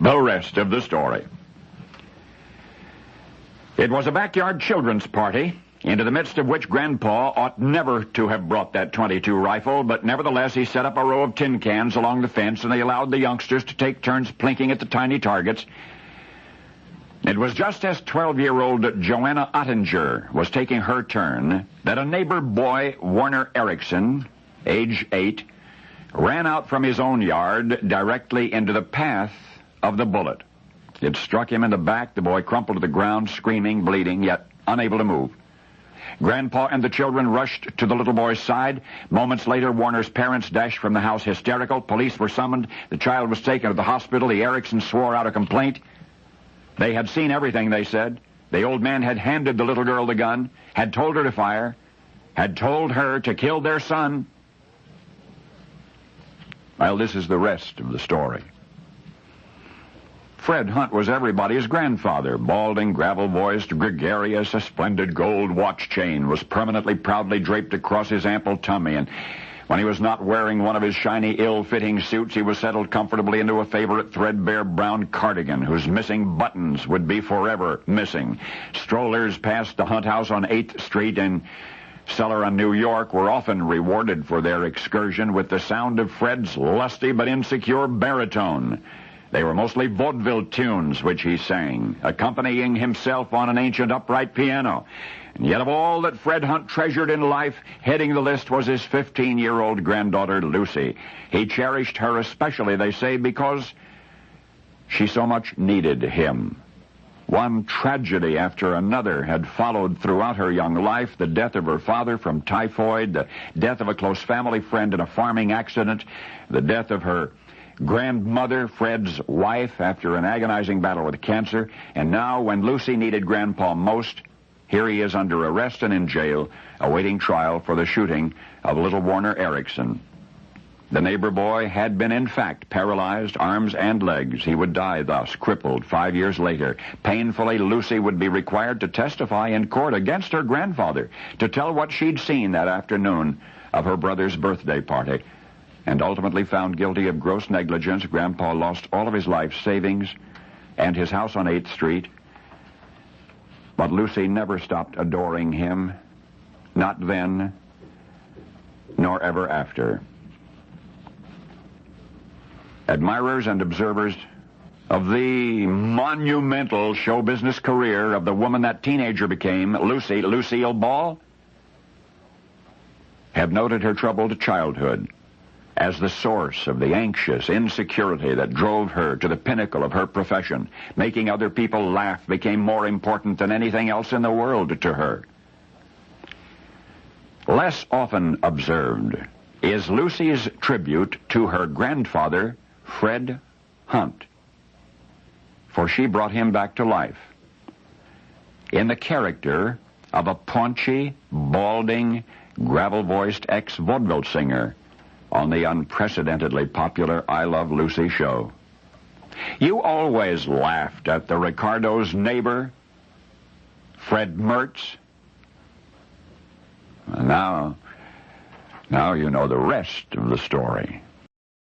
The rest of the story. It was a backyard children's party, into the midst of which Grandpa ought never to have brought that .22 rifle, but nevertheless he set up a row of tin cans along the fence, and he allowed the youngsters to take turns plinking at the tiny targets. It was just as 12-year-old Joanna Ottinger was taking her turn that a neighbor boy, Warner Erickson, age 8, ran out from his own yard directly into the path of the bullet. It struck him in the back. The boy crumpled to the ground, screaming, bleeding, yet unable to move. Grandpa and the children rushed to the little boy's side. Moments later, Warner's parents dashed from the house hysterical. Police were summoned. The child was taken to the hospital. The Ericksons swore out a complaint. They had seen everything, they said. The old man had handed the little girl the gun, had told her to fire, had told her to kill their son. Well, this is the rest of the story. Fred Hunt was everybody's grandfather. Balding, gravel-voiced, gregarious, a splendid gold watch chain was permanently proudly draped across his ample tummy, and when he was not wearing one of his shiny, ill-fitting suits, he was settled comfortably into a favorite threadbare brown cardigan whose missing buttons would be forever missing. Strollers past the Hunt house on 8th Street in Cellar on New York were often rewarded for their excursion with the sound of Fred's lusty but insecure baritone. They were mostly vaudeville tunes which he sang, accompanying himself on an ancient upright piano. And yet of all that Fred Hunt treasured in life, heading the list was his 15-year-old granddaughter, Lucy. He cherished her especially, they say, because she so much needed him. One tragedy after another had followed throughout her young life: the death of her father from typhoid, the death of a close family friend in a farming accident, the death of her grandmother, Fred's wife, after an agonizing battle with cancer, and now, when Lucy needed Grandpa most, here he is under arrest and in jail, awaiting trial for the shooting of little Warner Erickson. The neighbor boy had been, in fact, paralyzed, arms and legs. He would die thus, crippled, 5 years later. Painfully, Lucy would be required to testify in court against her grandfather, to tell what she'd seen that afternoon of her brother's birthday party. And ultimately found guilty of gross negligence, Grandpa lost all of his life savings and his house on 8th Street. But Lucy never stopped adoring him, not then, nor ever after. Admirers and observers of the monumental show business career of the woman that teenager became, Lucille Ball, have noted her troubled childhood as the source of the anxious insecurity that drove her to the pinnacle of her profession. Making other people laugh became more important than anything else in the world to her. Less often observed is Lucy's tribute to her grandfather, Fred Hunt, for she brought him back to life in the character of a paunchy, balding, gravel-voiced ex-vaudeville singer on the unprecedentedly popular I Love Lucy show. You always laughed at the Ricardo's neighbor, Fred Mertz. Now you know the rest of the story.